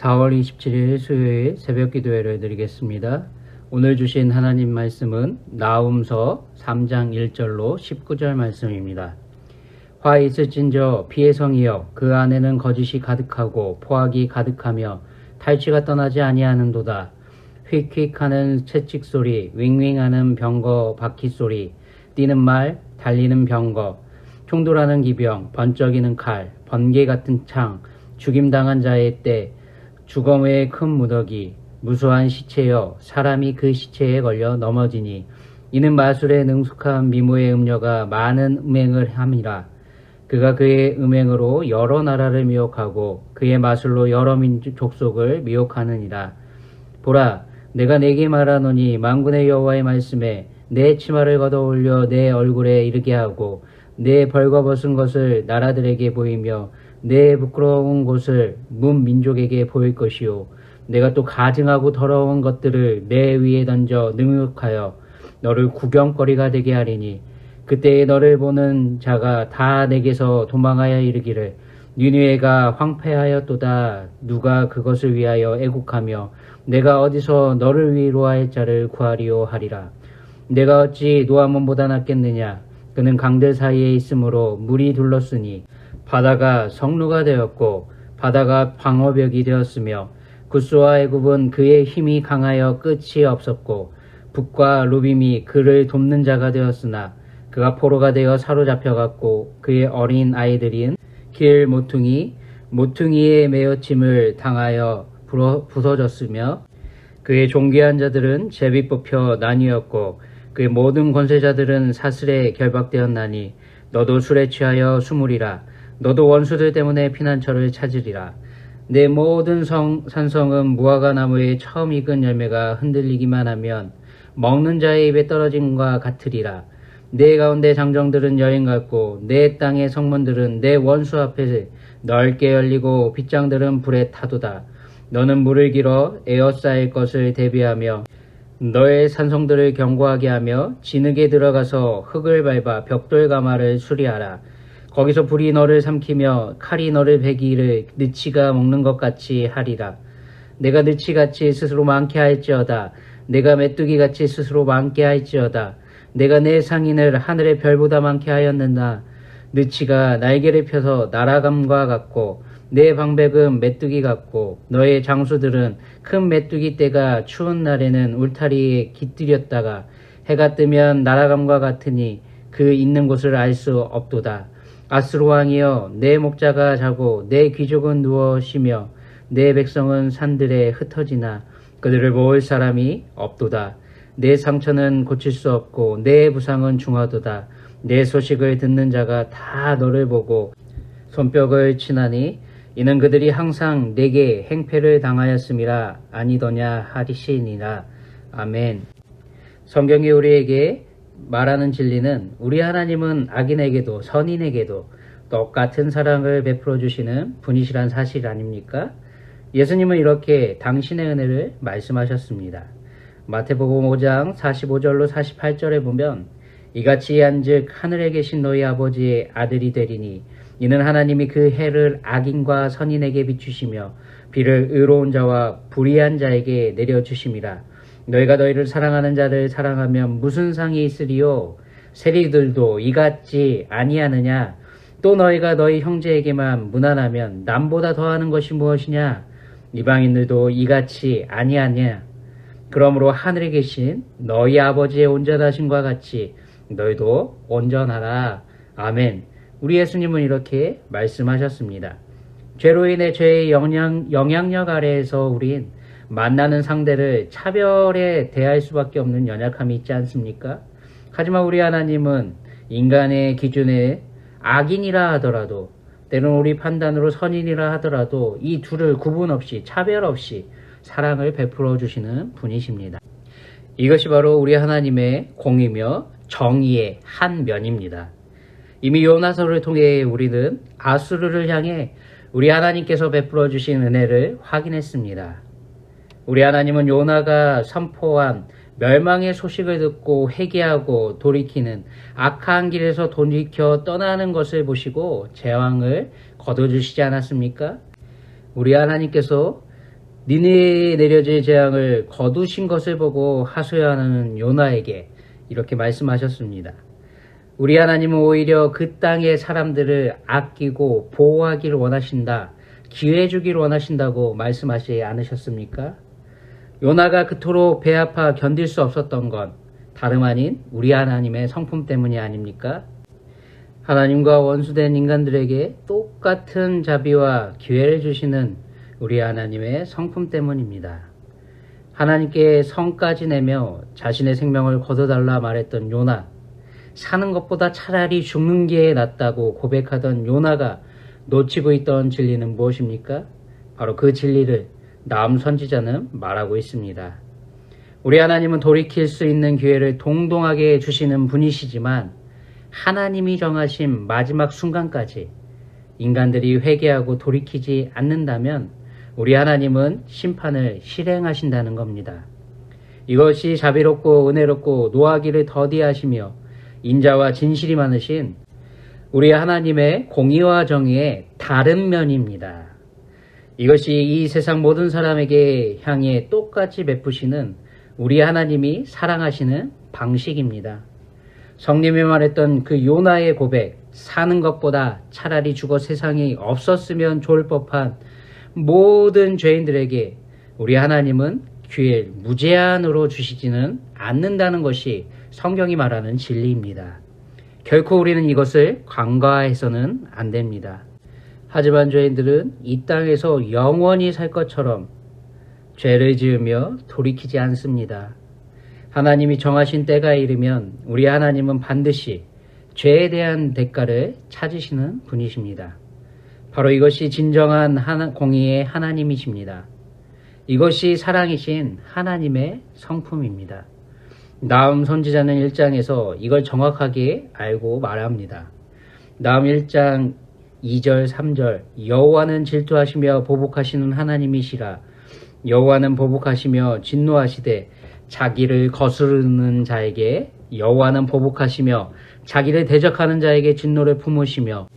4월 27일 수요일 새벽 기도회를 드리겠습니다. 오늘 주신 하나님 말씀은 나훔서 3장 1절로 19절 말씀입니다. 화 있을진저 피의 성이여 그 안에는 거짓이 가득하고 포악이 가득하며 탈취가 떠나지 아니하는도다. 휙휙하는 채찍 소리, 윙윙하는 병거 바퀴 소리, 뛰는 말, 달리는 병거, 총돌하는 기병, 번쩍이는 칼, 번개 같은 창, 죽임당한 자의 때, 주검의 큰 무더기, 무수한 시체여 사람이 그 시체에 걸려 넘어지니 이는 마술에 능숙한 미모의 음녀가 많은 음행을 함이라. 그가 그의 음행으로 여러 나라를 미혹하고 그의 마술로 여러 민족 족속을 미혹하느니라. 보라, 내가 내게 말하노니 만군의 여호와의 말씀에 내 치마를 걷어올려 내 얼굴에 이르게 하고 내 벌거벗은 것을 나라들에게 보이며 내 부끄러운 곳을 문 민족에게 보일 것이요 내가 또 가증하고 더러운 것들을 내 위에 던져 능욕하여 너를 구경거리가 되게 하리니 그때에 너를 보는 자가 다 내게서 도망하여 이르기를 니느웨가 황폐하였도다. 누가 그것을 위하여 애국하며 내가 어디서 너를 위로할 자를 구하리요 하리라. 내가 어찌 노아몬보다 낫겠느냐. 그는 강들 사이에 있으므로 물이 둘렀으니 바다가 성루가 되었고 바다가 방어벽이 되었으며 구스와 애굽은 그의 힘이 강하여 끝이 없었고 북과 루빔이 그를 돕는 자가 되었으나 그가 포로가 되어 사로잡혀갔고 그의 어린 아이들인 길 모퉁이의 메어침을 당하여 부서졌으며 그의 존귀한 자들은 제비 뽑혀 나뉘었고 그의 모든 권세자들은 사슬에 결박되었나니 너도 술에 취하여 숨으리라. 너도 원수들 때문에 피난처를 찾으리라. 내 모든 산성은 무화과 나무의 처음 익은 열매가 흔들리기만 하면 먹는 자의 입에 떨어짐과 같으리라. 내 가운데 장정들은 여인 같고 내 땅의 성문들은 내 원수 앞에 넓게 열리고 빗장들은 불에 타도다. 너는 물을 길어 에어싸일 것을 대비하며 너의 산성들을 견고하게 하며 진흙에 들어가서 흙을 밟아 벽돌 가마를 수리하라. 거기서 불이 너를 삼키며 칼이 너를 베기를 느치가 먹는 것 같이 하리라. 내가 느치같이 스스로 많게 할지어다. 내가 메뚜기같이 스스로 많게 할지어다. 내가 내 상인을 하늘의 별보다 많게 하였느나 느치가 날개를 펴서 날아감과 같고 내 방백은 메뚜기 같고 너의 장수들은 큰 메뚜기 떼가 추운 날에는 울타리에 깃들였다가 해가 뜨면 날아감과 같으니 그 있는 곳을 알 수 없도다. 아스루 왕이여 내 목자가 자고 내 귀족은 누워 쉬며 내 백성은 산들에 흩어지나 그들을 모을 사람이 없도다. 내 상처는 고칠 수 없고 내 부상은 중하도다. 내 소식을 듣는 자가 다 너를 보고 손뼉을 치나니 이는 그들이 항상 내게 행패를 당하였음이라 아니더냐 하시니라. 아멘. 성경이 우리에게 말하는 진리는 우리 하나님은 악인에게도 선인에게도 똑같은 사랑을 베풀어 주시는 분이시란 사실 아닙니까? 예수님은 이렇게 당신의 은혜를 말씀하셨습니다. 마태복음 5장 45절로 48절에 보면 이같이 한즉 하늘에 계신 너희 아버지의 아들이 되리니 이는 하나님이 그 해를 악인과 선인에게 비추시며 비를 의로운 자와 불의한 자에게 내려주심이라. 너희가 너희를 사랑하는 자를 사랑하면 무슨 상이 있으리요? 세리들도 이같이 아니하느냐? 또 너희가 너희 형제에게만 무난하면 남보다 더하는 것이 무엇이냐? 이방인들도 이같이 아니하냐? 그러므로 하늘에 계신 너희 아버지의 온전하심과 같이 너희도 온전하라. 아멘. 우리 예수님은 이렇게 말씀하셨습니다. 죄로 인해 죄의 영향력 아래에서 우린 만나는 상대를 차별에 대할 수밖에 없는 연약함이 있지 않습니까? 하지만 우리 하나님은 인간의 기준에 악인이라 하더라도 때로는 우리 판단으로 선인이라 하더라도 이 둘을 구분 없이 차별 없이 사랑을 베풀어 주시는 분이십니다. 이것이 바로 우리 하나님의 공이며 정의의 한 면입니다. 이미 요나서를 통해 우리는 아수르를 향해 우리 하나님께서 베풀어 주신 은혜를 확인했습니다. 우리 하나님은 요나가 선포한 멸망의 소식을 듣고 회개하고 돌이키는 악한 길에서 돌이켜 떠나는 것을 보시고 제왕을 거둬주시지 않았습니까? 우리 하나님께서 니네에 내려질 재앙을 거두신 것을 보고 하소연하는 요나에게 이렇게 말씀하셨습니다. 우리 하나님은 오히려 그 땅의 사람들을 아끼고 보호하기를 원하신다, 기회 주기를 원하신다고 말씀하시지 않으셨습니까? 요나가 그토록 배 아파 견딜 수 없었던 건 다름 아닌 우리 하나님의 성품 때문이 아닙니까? 하나님과 원수된 인간들에게 똑같은 자비와 기회를 주시는 우리 하나님의 성품 때문입니다. 하나님께 성까지 내며 자신의 생명을 거둬달라 말했던 요나, 사는 것보다 차라리 죽는 게 낫다고 고백하던 요나가 놓치고 있던 진리는 무엇입니까? 바로 그 진리를 나음 선지자는 말하고 있습니다. 우리 하나님은 돌이킬 수 있는 기회를 동동하게 주시는 분이시지만 하나님이 정하신 마지막 순간까지 인간들이 회개하고 돌이키지 않는다면 우리 하나님은 심판을 실행하신다는 겁니다. 이것이 자비롭고 은혜롭고 노하기를 더디하시며 인자와 진실이 많으신 우리 하나님의 공의와 정의의 다른 면입니다. 이것이 이 세상 모든 사람에게 향해 똑같이 베푸시는 우리 하나님이 사랑하시는 방식입니다. 성님이 말했던 그 요나의 고백, 사는 것보다 차라리 죽어 세상이 없었으면 좋을 법한 모든 죄인들에게 우리 하나님은 기회를 무제한으로 주시지는 않는다는 것이 성경이 말하는 진리입니다. 결코 우리는 이것을 간과해서는 안 됩니다. 하지만 죄인들은 이 땅에서 영원히 살 것처럼 죄를 지으며 돌이키지 않습니다. 하나님이 정하신 때가 이르면 우리 하나님은 반드시 죄에 대한 대가를 찾으시는 분이십니다. 바로 이것이 진정한 공의의 하나님이십니다. 이것이 사랑이신 하나님의 성품입니다. 나음 선지자는 1장에서 이걸 정확하게 알고 말합니다. 나음 1장 2절 3절 여호와는 질투하시며 보복하시는 하나님이시라. 여호와는 보복하시며 진노하시되 자기를 거스르는 자에게 여호와는 보복하시며 자기를 대적하는 자에게 진노를 품으시며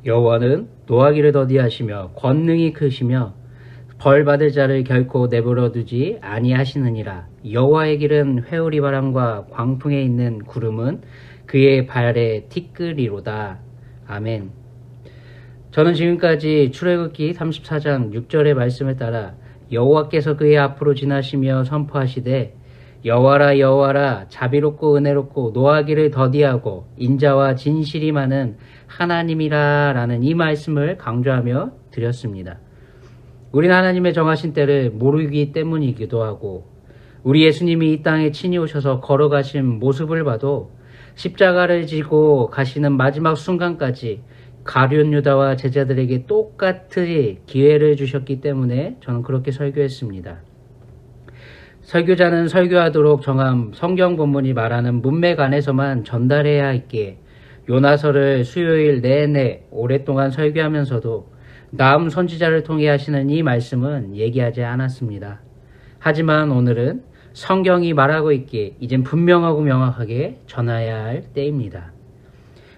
여호와는 노하기를 더디하시며 권능이 크시며 벌 받을 자를 결코 내버려 두지 아니하시느니라. 여호와의 길은 회오리 바람과 광풍에 있는 구름은 그의 발에 티끌이로다. 아멘. 저는 지금까지 출애굽기 34장 6절의 말씀을 따라 여호와께서 그의 앞으로 지나시며 선포하시되 여호와라 여호와라 자비롭고 은혜롭고 노하기를 더디하고 인자와 진실이 많은 하나님이라 라는 이 말씀을 강조하며 드렸습니다. 우리는 하나님의 정하신 때를 모르기 때문이기도 하고 우리 예수님이 이 땅에 친히 오셔서 걸어가신 모습을 봐도 십자가를 지고 가시는 마지막 순간까지 가룟 유다와 제자들에게 똑같이 기회를 주셨기 때문에 저는 그렇게 설교했습니다. 설교자는 설교하도록 정한 성경 본문이 말하는 문맥 안에서만 전달해야 했기에 요나서를 수요일 내내 오랫동안 설교하면서도 나음 선지자를 통해 하시는 이 말씀은 얘기하지 않았습니다. 하지만 오늘은 성경이 말하고 있기에 이젠 분명하고 명확하게 전해야 할 때입니다.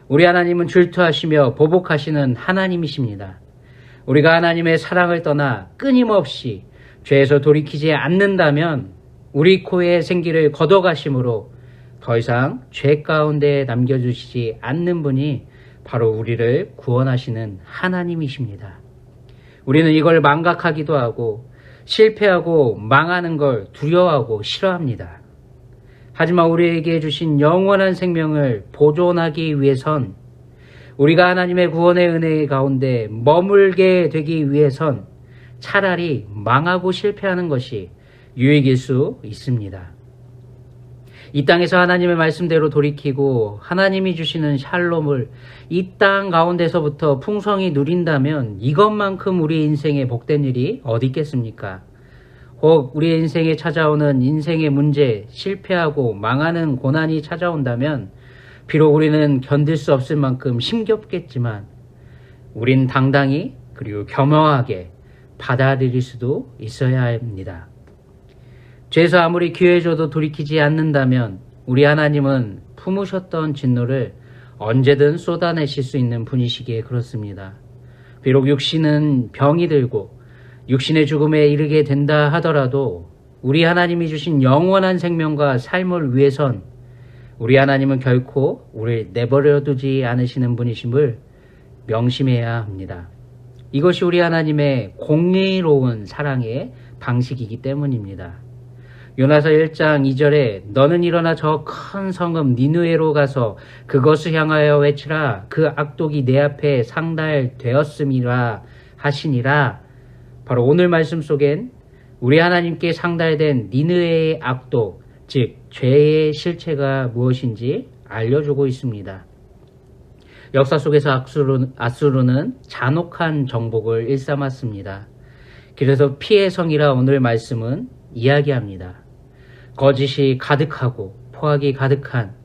우리 하나님은 질투하시며 보복하시는 하나님이십니다. 우리가 하나님의 사랑을 떠나 끊임없이 죄에서 돌이키지 않는다면 우리 코의 생기를 걷어가심으로 더 이상 죄 가운데 남겨주시지 않는 분이 바로 우리를 구원하시는 하나님이십니다. 우리는 이걸 망각하기도 하고 실패하고 망하는 걸 두려워하고 싫어합니다. 하지만 우리에게 주신 영원한 생명을 보존하기 위해선 우리가 하나님의 구원의 은혜 가운데 머물게 되기 위해선 차라리 망하고 실패하는 것이 유익일 수 있습니다. 이 땅에서 하나님의 말씀대로 돌이키고 하나님이 주시는 샬롬을 이 땅 가운데서부터 풍성히 누린다면 이것만큼 우리 인생에 복된 일이 어디 있겠습니까? 혹 우리 인생에 찾아오는 인생의 문제, 실패하고 망하는 고난이 찾아온다면 비록 우리는 견딜 수 없을 만큼 힘겹겠지만 우린 당당히 그리고 겸허하게 받아들일 수도 있어야 합니다. 죄에서 아무리 기회 줘도 돌이키지 않는다면 우리 하나님은 품으셨던 진노를 언제든 쏟아내실 수 있는 분이시기에 그렇습니다. 비록 육신은 병이 들고 육신의 죽음에 이르게 된다 하더라도 우리 하나님이 주신 영원한 생명과 삶을 위해선 우리 하나님은 결코 우리를 내버려 두지 않으시는 분이심을 명심해야 합니다. 이것이 우리 하나님의 공의로운 사랑의 방식이기 때문입니다. 요나서 1장 2절에 너는 일어나 저 큰 성읍 니느웨로 가서 그것을 향하여 외치라. 그 악독이 내 앞에 상달되었음이라 하시니라. 바로 오늘 말씀 속엔 우리 하나님께 상달된 니느웨의 악독, 즉 죄의 실체가 무엇인지 알려주고 있습니다. 역사 속에서 아수르는 잔혹한 정복을 일삼았습니다. 그래서 피의 성이라 오늘 말씀은 이야기합니다. 거짓이 가득하고 포악이 가득한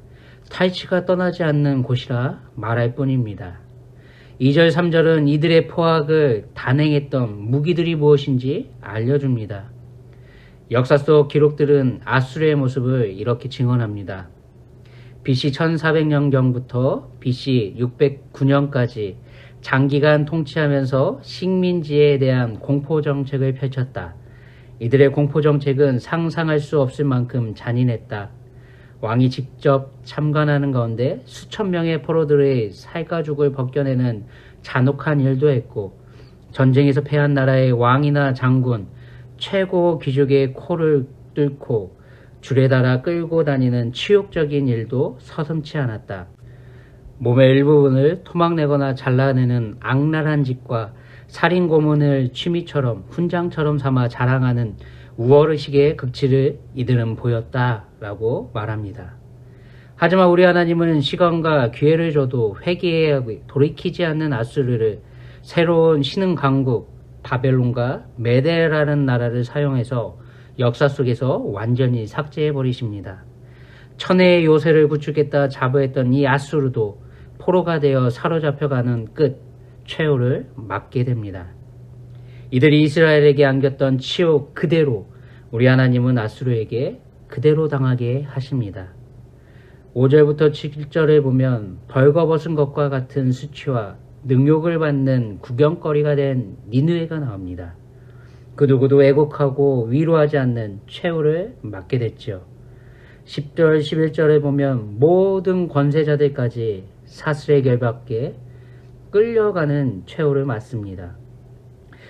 탈취가 떠나지 않는 곳이라 말할 뿐입니다. 2절 3절은 이들의 포악을 단행했던 무기들이 무엇인지 알려줍니다. 역사 속 기록들은 아수르의 모습을 이렇게 증언합니다. BC 1400년경부터 BC 609년까지 장기간 통치하면서 식민지에 대한 공포정책을 펼쳤다. 이들의 공포정책은 상상할 수 없을 만큼 잔인했다. 왕이 직접 참관하는 가운데 수천 명의 포로들의 살가죽을 벗겨내는 잔혹한 일도 했고, 전쟁에서 패한 나라의 왕이나 장군, 최고 귀족의 코를 뚫고 줄에 달아 끌고 다니는 치욕적인 일도 서슴지 않았다. 몸의 일부분을 토막내거나 잘라내는 악랄한 짓과 살인 고문을 취미처럼 훈장처럼 삼아 자랑하는 우월의식의 극치를 이들은 보였다라고 말합니다. 하지만 우리 하나님은 시간과 기회를 줘도 회개에 돌이키지 않는 아수르를 새로운 신흥 강국 바벨론과 메데라는 나라를 사용해서 역사 속에서 완전히 삭제해버리십니다. 천혜의 요새를 구축했다 자부했던 이 아수르도 포로가 되어 사로잡혀가는 끝 최후를 맞게 됩니다. 이들이 이스라엘에게 안겼던 치욕 그대로 우리 하나님은 아수르에게 그대로 당하게 하십니다. 5절부터 7절에 보면 벌거벗은 것과 같은 수치와 능욕을 받는 구경거리가 된 니느웨가 나옵니다. 그 누구도 애곡하고 위로하지 않는 최후를 맞게 됐죠. 10절 11절에 보면 모든 권세자들까지 사슬에 결박해 끌려가는 최후를 맞습니다.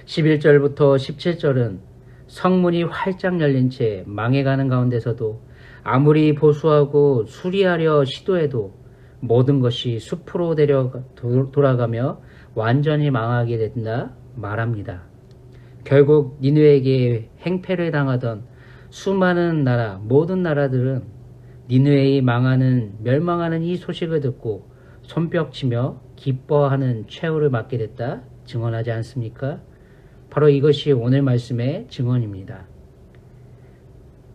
11절부터 17절은 성문이 활짝 열린 채 망해가는 가운데서도 아무리 보수하고 수리하려 시도해도 모든 것이 숲으로 돌아가며 완전히 망하게 된다 말합니다. 결국 니느웨에게 행패를 당하던 수많은 나라, 모든 나라들은 니느웨의 멸망하는 이 소식을 듣고 손뼉치며 기뻐하는 최후를 맞게 됐다 증언하지 않습니까? 바로 이것이 오늘 말씀의 증언입니다.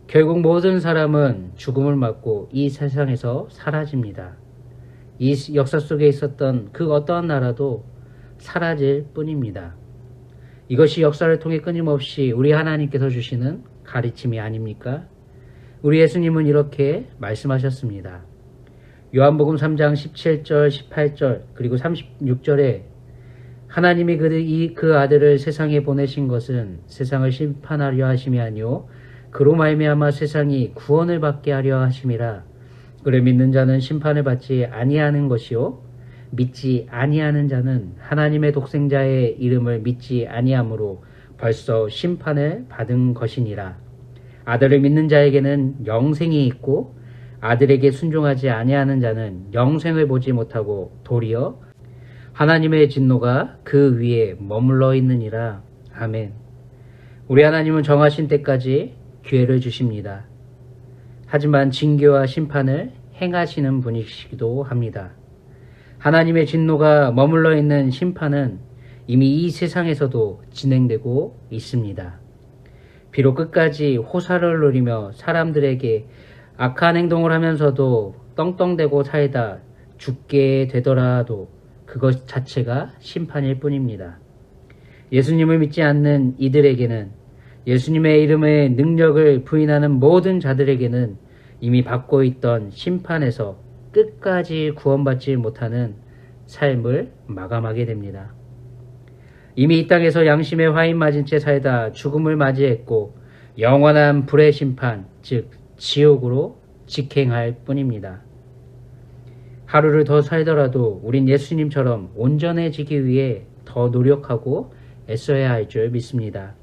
결국 모든 사람은 죽음을 맞고 이 세상에서 사라집니다. 이 역사 속에 있었던 그 어떠한 나라도 사라질 뿐입니다. 이것이 역사를 통해 끊임없이 우리 하나님께서 주시는 가르침이 아닙니까? 우리 예수님은 이렇게 말씀하셨습니다. 요한복음 3장 17절, 18절 그리고 36절에 하나님이 그 아들을 세상에 보내신 것은 세상을 심판하려 하심이 아니요 그로 말미암아 세상이 구원을 받게 하려 하심이라. 그를 믿는 자는 심판을 받지 아니하는 것이요 믿지 아니하는 자는 하나님의 독생자의 이름을 믿지 아니하므로 벌써 심판을 받은 것이니라. 아들을 믿는 자에게는 영생이 있고 아들에게 순종하지 아니하는 자는 영생을 보지 못하고 도리어 하나님의 진노가 그 위에 머물러 있느니라. 아멘. 우리 하나님은 정하신 때까지 기회를 주십니다. 하지만 징계와 심판을 행하시는 분이시기도 합니다. 하나님의 진노가 머물러 있는 심판은 이미 이 세상에서도 진행되고 있습니다. 비록 끝까지 호사를 누리며 사람들에게 악한 행동을 하면서도 떵떵대고 살다 죽게 되더라도 그것 자체가 심판일 뿐입니다. 예수님을 믿지 않는 이들에게는, 예수님의 이름의 능력을 부인하는 모든 자들에게는 이미 받고 있던 심판에서 끝까지 구원받지 못하는 삶을 마감하게 됩니다. 이미 이 땅에서 양심의 화인 맞은 채 살다 죽음을 맞이했고 영원한 불의 심판, 즉 지옥으로 직행할 뿐입니다. 하루를 더 살더라도 우린 예수님처럼 온전해지기 위해 더 노력하고 애써야 할 줄 믿습니다.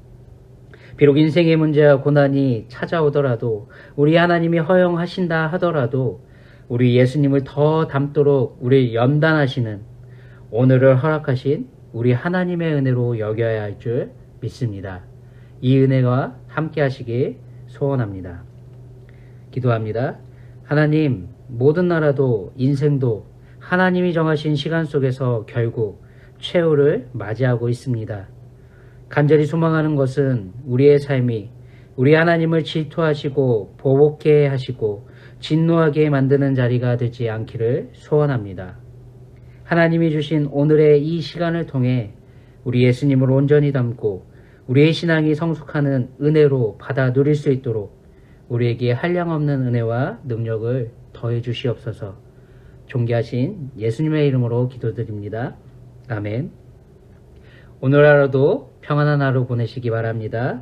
비록 인생의 문제와 고난이 찾아오더라도, 우리 하나님이 허용하신다 하더라도 우리 예수님을 더 닮도록 우리를 연단하시는, 오늘을 허락하신 우리 하나님의 은혜로 여겨야 할 줄 믿습니다. 이 은혜와 함께 하시길 소원합니다. 기도합니다. 하나님, 모든 나라도 인생도 하나님이 정하신 시간 속에서 결국 최후를 맞이하고 있습니다. 간절히 소망하는 것은 우리의 삶이 우리 하나님을 질투하시고 보복해 하시고 진노하게 만드는 자리가 되지 않기를 소원합니다. 하나님이 주신 오늘의 이 시간을 통해 우리 예수님을 온전히 닮고 우리의 신앙이 성숙하는 은혜로 받아 누릴 수 있도록 우리에게 한량없는 은혜와 능력을 더해 주시옵소서. 존귀하신 예수님의 이름으로 기도드립니다. 아멘. 오늘 하루도 평안한 하루 보내시기 바랍니다.